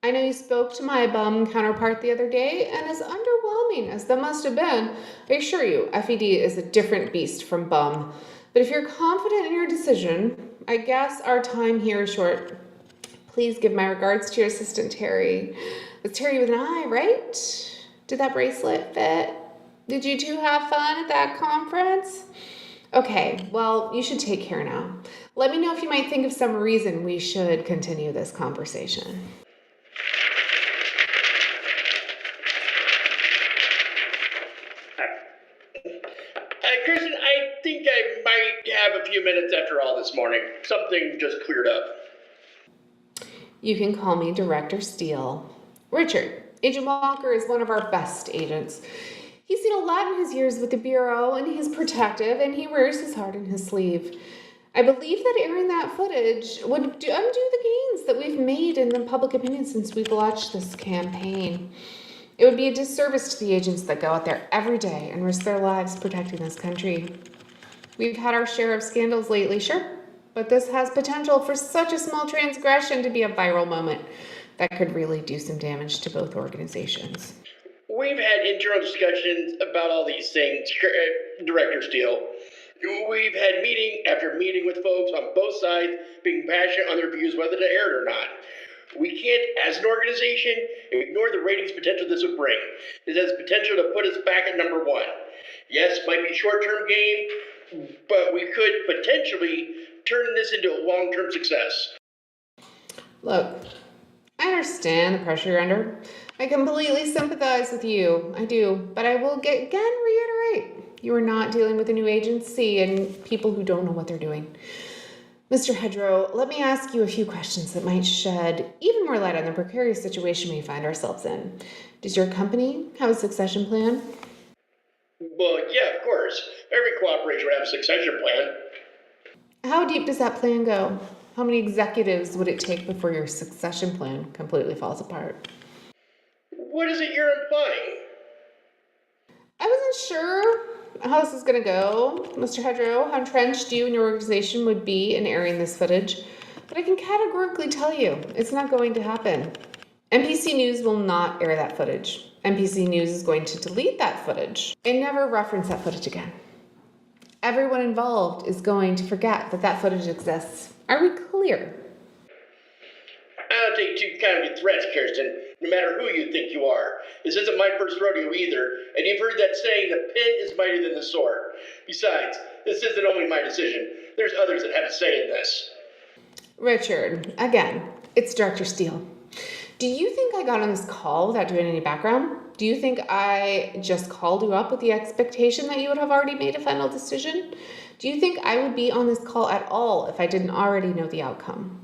I know you spoke to my bum counterpart the other day, and as underwhelming as that must have been, I assure you, FED is a different beast from bum. But if you're confident in your decision, I guess our time here is short. Please give my regards to your assistant, Terry. It's Terry with an I, right? Did that bracelet fit? Did you two have fun at that conference? Okay, well, you should take care now. Let me know if you might think of some reason we should continue this conversation. Kristen, I think I might have a few minutes after all this morning. Something just cleared up. You can call me Director Steele. Richard, Agent Walker is one of our best agents. He's seen a lot in his years with the Bureau, and he's protective, and he wears his heart in his sleeve. I believe that airing that footage would undo the gains that we've made in the public opinion since we've launched this campaign. It would be a disservice to the agents that go out there every day and risk their lives protecting this country. We've had our share of scandals lately, sure, but this has potential for such a small transgression to be a viral moment that could really do some damage to both organizations. We've had internal discussions about all these things, Director Steele. We've had meeting after meeting with folks on both sides being passionate on their views whether to air it or not. We can't, as an organization, ignore the ratings potential this would bring. It has potential to put us back at number one. Yes, might be short-term gain, but we could potentially turn this into a long-term success. Look, I understand the pressure you're under. I completely sympathize with you. I do. But I will again reiterate, you are not dealing with a new agency and people who don't know what they're doing. Mr. Hedro, let me ask you a few questions that might shed even more light on the precarious situation we find ourselves in. Does your company have a succession plan? Well, yeah, of course. Every cooperation would have a succession plan. How deep does that plan go? How many executives would it take before your succession plan completely falls apart? What is it you're implying? I wasn't sure how this is going to go, Mr. Hedro, how entrenched you and your organization would be in airing this footage, but I can categorically tell you it's not going to happen. NPC News will not air that footage. NPC News is going to delete that footage and never reference that footage again. Everyone involved is going to forget that that footage exists. Are we clear? I don't take too kindly to threats, Kirsten, no matter who you think you are. This isn't my first rodeo either, and you've heard that saying, the pen is mightier than the sword. Besides, this isn't only my decision. There's others that have a say in this. Richard, again, it's Director Steele. Do you think I got on this call without doing any background? Do you think I just called you up with the expectation that you would have already made a final decision? Do you think I would be on this call at all if I didn't already know the outcome?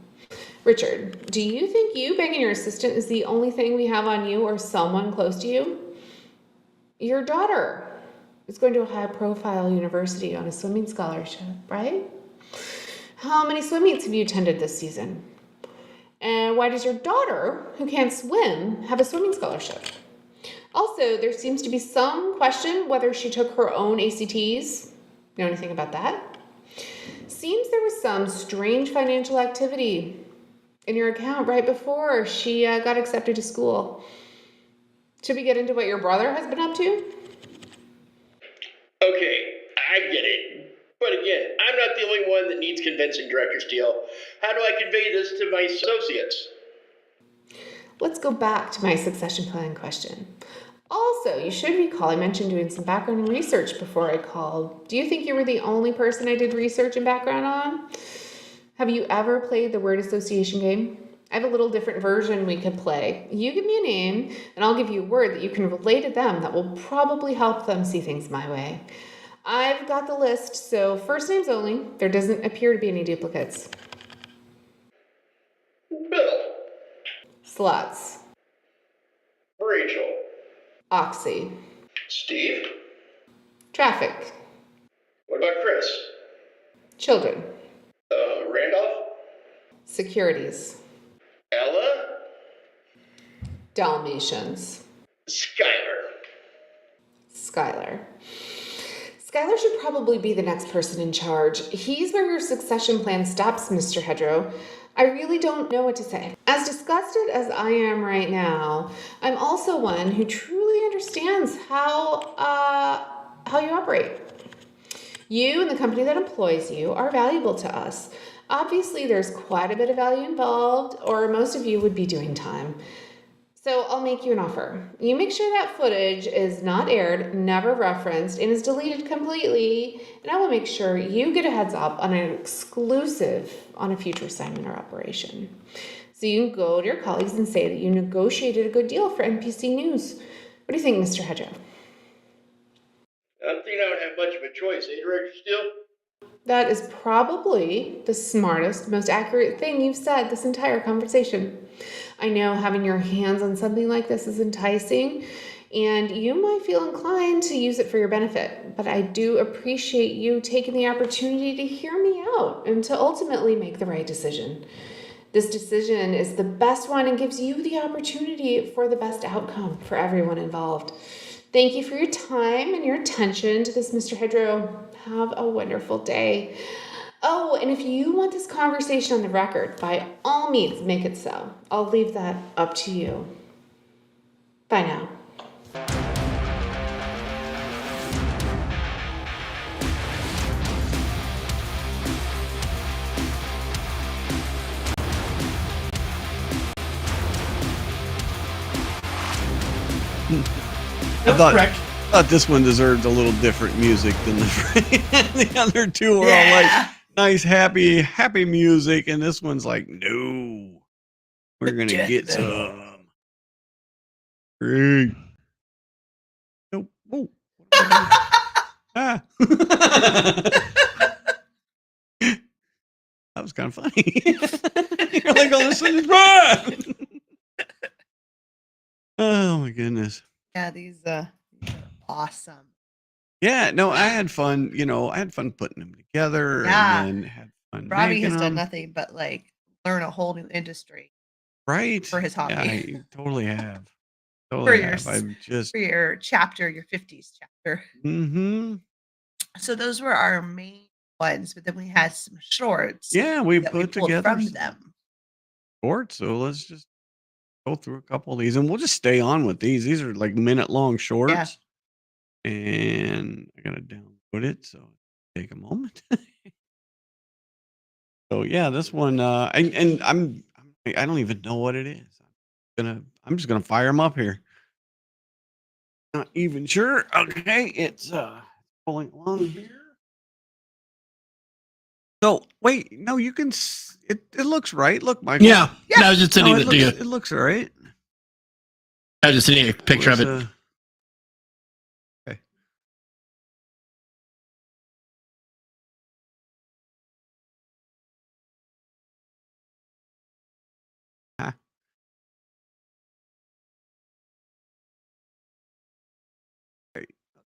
Richard, do you think you begging your assistant is the only thing we have on you or someone close to you? Your daughter is going to a high-profile university on a swimming scholarship, right? How many swim meets have you attended this season? And why does your daughter, who can't swim, have a swimming scholarship? Also, there seems to be some question whether she took her own ACTs. Know anything about that? Seems there was some strange financial activity in your account right before she got accepted to school. Should we get into what your brother has been up to? Okay, I get it. But again, I'm not the only one that needs convincing, Director Steele. How do I convey this to my associates? Let's go back to my succession plan question. Also, you should recall I mentioned doing some background and research before I called. Do you think you were the only person I did research and background on? Have you ever played the word association game? I have a little different version we could play. You give me a name, and I'll give you a word that you can relate to them that will probably help them see things my way. I've got the list, so first names only. There doesn't appear to be any duplicates. Bill. Sluts. Rachel. Oxy. Steve. Traffic. What about Chris? Children. Randolph. Securities. Ella. Dalmatians. Skylar. Skylar. Skylar should probably be the next person in charge. He's where your succession plan stops, Mr. Hedgerow. I really don't know what to say. As disgusted as I am right now, I'm also one who truly understands how you operate. You and the company that employs you are valuable to us. Obviously, there's quite a bit of value involved, or most of you would be doing time. So I'll make you an offer. You make sure that footage is not aired, never referenced, and is deleted completely, and I will make sure you get a heads up on an exclusive on a future assignment or operation. So you can go to your colleagues and say that you negotiated a good deal for NPC News. What do you think, Mr. Hedgerow? I don't think I would have much of a choice, Director Steele? That is probably the smartest, most accurate thing you've said this entire conversation. I know having your hands on something like this is enticing, and you might feel inclined to use it for your benefit, but I do appreciate you taking the opportunity to hear me out and to ultimately make the right decision. This decision is the best one and gives you the opportunity for the best outcome for everyone involved. Thank you for your time and your attention to this, Mr. Hedgerow. Have a wonderful day. Oh, and if you want this conversation on the record, by all means, make it so. I'll leave that up to you. Bye now. I thought this one deserved a little different music than the other two were all like nice, happy music, and this one's like, no, we're gonna get some. Great. No, whoa. Ah. That was kind of funny. You're like, all of a sudden, run! Oh my goodness. Yeah, these are awesome. Yeah, no, I had fun. I had fun putting them together, Yeah. and then had fun Robbie making has done them. nothing but learn a whole new industry Right. for his hobby. Yeah, I totally have. for Totally your have. I'm just. for your chapter, your 50s chapter. Mm-hmm. So those were our main ones, but then we had some shorts. Yeah, we that put pulled together from some them. shorts, so let's just go through a couple of these, and we'll just stay on with these. These are like minute-long shorts, and I gotta download it, so take a moment. So yeah, this one, and I don't even know what it is. I'm just gonna fire them up here. Not even sure. Okay, it's pulling along here. So wait, no, you can. It looks right. Look, Michael. Yeah. I was just sending it to you. It looks all right. I was just sending a picture of it. Okay.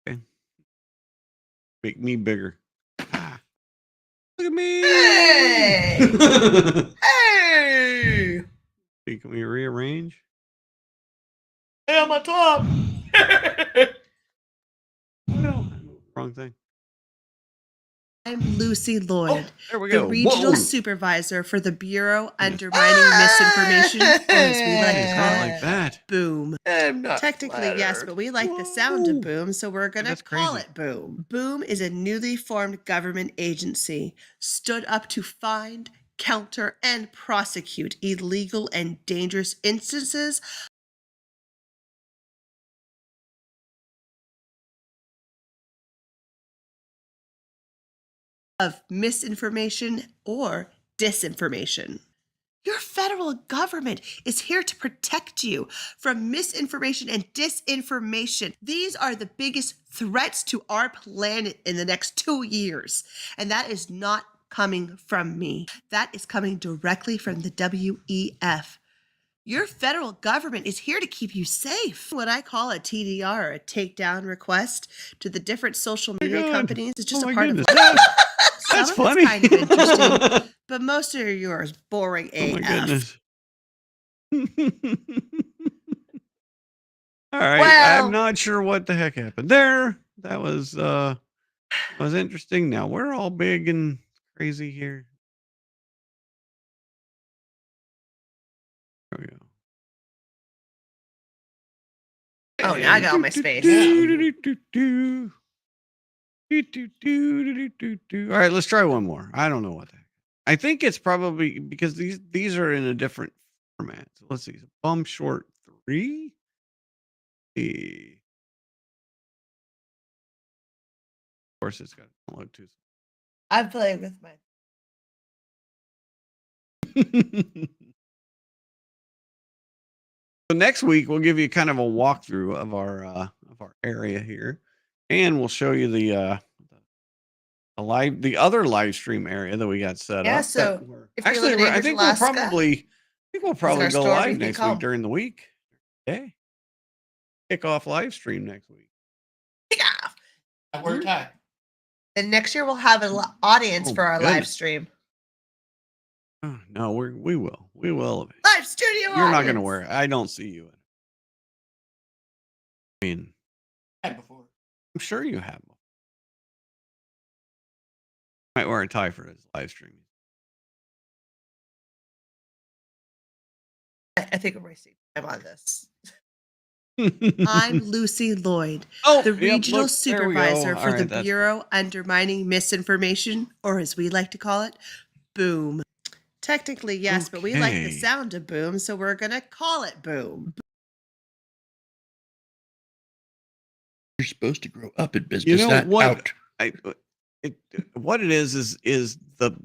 Okay. Make me bigger. Look at me. Hey! Hey! Hey, can we rearrange? Hey, I'm on top. No, wrong thing. I'm Lucy Lloyd, There we the go. regional Whoa. supervisor for the Bureau Undermining Misinformation, or as we like to call Not like that. Boom. I'm not Technically, yes, but we like the sound of boom, so we're going to That's call crazy. it boom. Boom is a newly formed government agency stood up to find, counter, and prosecute illegal and dangerous instances of misinformation or disinformation. Your federal government is here to protect you from misinformation and disinformation. These are the biggest threats to our planet in the next 2 years. And that is not coming from me. That is coming directly from the WEF. Your federal government is here to keep you safe. What I call a TDR, or a takedown request, to the different social media companies is just a part of life. That's Some of funny. it's kind of interesting, but most of yours boring AF. Oh my goodness. All right. Well- I'm not sure what the heck happened there. That was It was interesting. Now we're all big and crazy here. There we go. Oh, now I got all my space. All right, let's try one more. I don't know what that. I think it's probably because these are in a different format. So let's see. Bum short 3. Of course, it's got to download too. I'm playing with mine. So next week we'll give you kind of a walkthrough of our area here, and we'll show you the other live stream area that we got set Yeah, up. so if Actually, you're I think we'll probably our go store, live you can next week come. during the week. Hey, kick off live stream next week. At what time? And next year we'll have an audience for our live goodness. stream. Oh, no, we will. Live studio You're not audience. going to wear it. I don't see you in it. I mean, Had before. I'm sure you have. Might wear a tie for his live stream. I think we're wasting time on this. I'm Lucy Lloyd, the regional supervisor for the Bureau Undermining Misinformation, or as we like to call it, BOOM. Technically, yes, but we like the sound of boom, so we're going to call it BOOM. You're supposed to grow up in business, not out. What it is the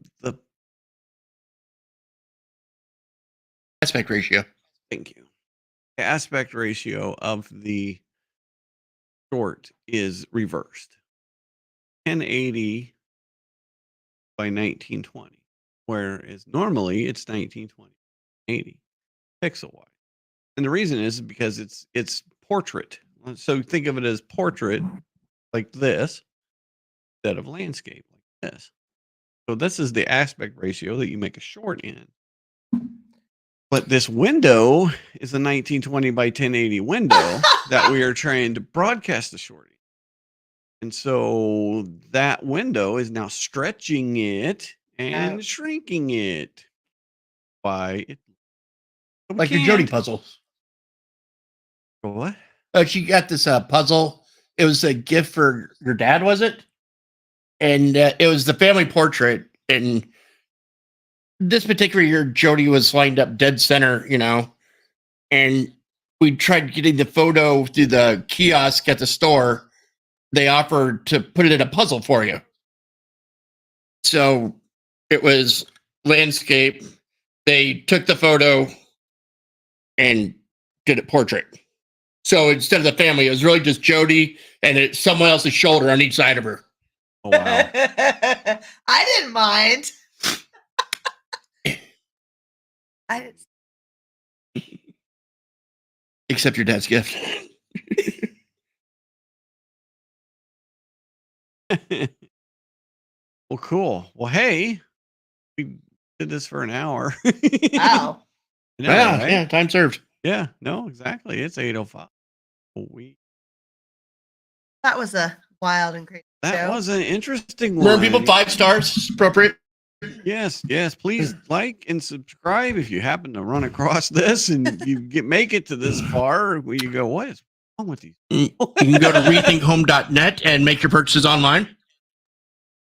Aspect ratio. Thank you. The aspect ratio of the short is reversed. 1080 by 1920. Whereas normally it's 1920, 80 pixel wide. And the reason is because it's portrait. So think of it as portrait like this instead of landscape like this. So this is the aspect ratio that you make a short in. But this window is a 1920 by 1080 window that we are trying to broadcast the short in. And so that window is now stretching it and shrinking it by it. Like your Jody puzzle. What? She got this puzzle. It was a gift for your dad, was it? And it was the family portrait. And this particular year, Jody was lined up dead center, and we tried getting the photo through the kiosk at the store. They offered to put it in a puzzle for you. So it was landscape. They took the photo and did a portrait. So instead of the family, it was really just Jody and it's someone else's shoulder on each side of her. Oh, wow. I didn't mind. Except your dad's gift. Well, cool. Well, hey, we did this for an hour. Wow. Right? Yeah, time served. Yeah, no, exactly. It's 8:05. That was a wild and crazy That was an interesting one. More people 5 stars, appropriate. Yes. Please like and subscribe if you happen to run across this and you make it to this far where you go, what is wrong with these? You can go to rethinkhome.net and make your purchases online.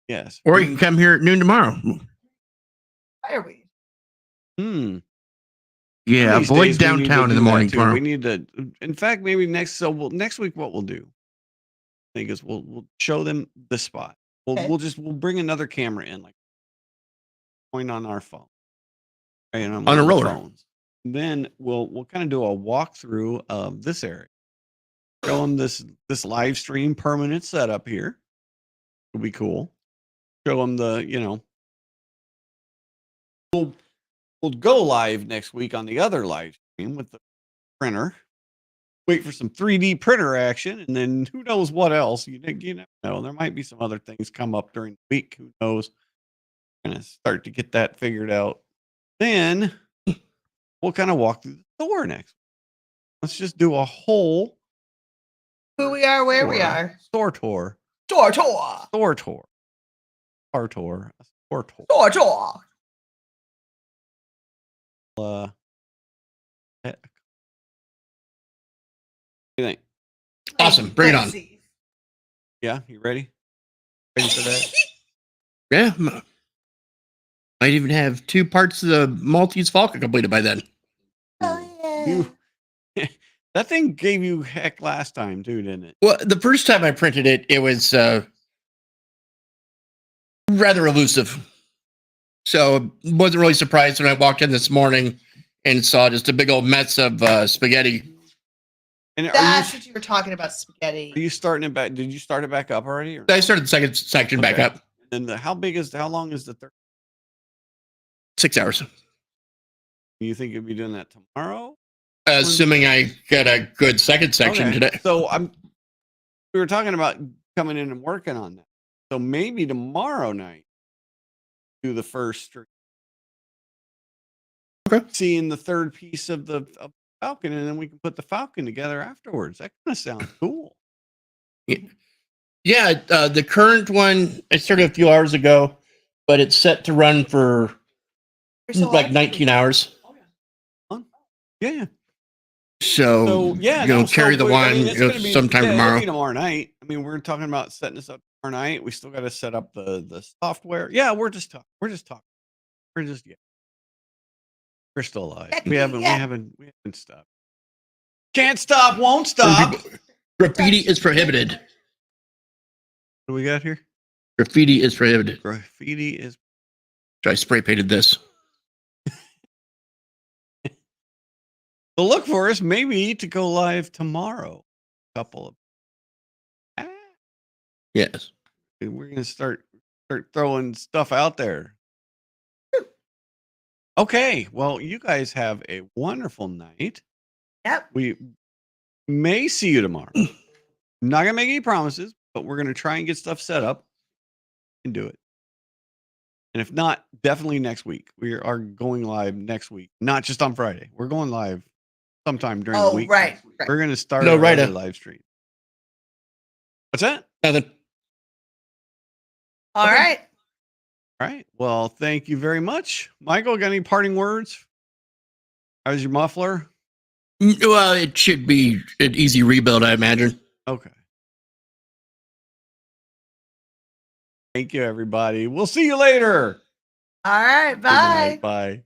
Yes. Or you can come here at noon tomorrow. Fireweed. Yeah, avoid downtown in the morning tomorrow. We need to, in fact, maybe next week what we'll do, I think is we'll show them the spot. We'll bring another camera in, like point on our phone. Right, on a roller. Phones. Then we'll kind of do a walkthrough of this area. Show them this live stream permanent setup here. It'll be cool. Show them we'll go live next week on the other live stream with the printer. Wait for some 3D printer action, and then who knows what else. You never know. There might be some other things come up during the week. Who knows? Gonna start to get that figured out. Then we'll kind of walk through the store next week. Let's just do a whole who we are, where we are. Store tour Tor. What do you think? Awesome. Bring it on. Yeah, you ready? Ready for that? Yeah. Might even have 2 parts of the Maltese Falcon completed by then. You, that thing gave you heck last time too, didn't it? Well, the first time I printed it, it was rather elusive. So wasn't really surprised when I walked in this morning and saw just a big old mess of spaghetti. And That's what you were talking about, spaghetti. Are you starting it back? Did you start it back up already? Or? I started the second section back up. And how long is the third? 6 hours. You think you'll be doing that tomorrow? Assuming I get a good second section today. So we were talking about coming in and working on that. So maybe tomorrow night do the first stream. Okay. Seeing the third piece of the Falcon, and then we can put the Falcon together afterwards. That kind of sounds cool. Yeah, the current one I started a few hours ago, but it's set to run for like 19 hours. Yeah. So carry the one sometime tomorrow. It'll be tomorrow night. I mean, we're talking about setting this up tomorrow night. We still got to set up the software. Yeah, we're just talking. We're still alive. We haven't stopped. Can't stop, won't stop. Graffiti is prohibited. What do we got here? Graffiti is prohibited. Graffiti is. So I spray painted this. So look for us maybe to go live tomorrow. Yes. We're gonna start throwing stuff out there. Okay. Well, you guys have a wonderful night. Yep. We may see you tomorrow. I'm not gonna make any promises, but we're gonna try and get stuff set up and do it. And if not, definitely next week. We are going live next week, not just on Friday. We're going live sometime during the week. Right. We're going to start a live stream. What's that? Nothing. All right. All right. Well, thank you very much. Michael, got any parting words? How's your muffler? Well, it should be an easy rebuild, I imagine. Okay. Thank you, everybody. We'll see you later. All right. Bye. Bye.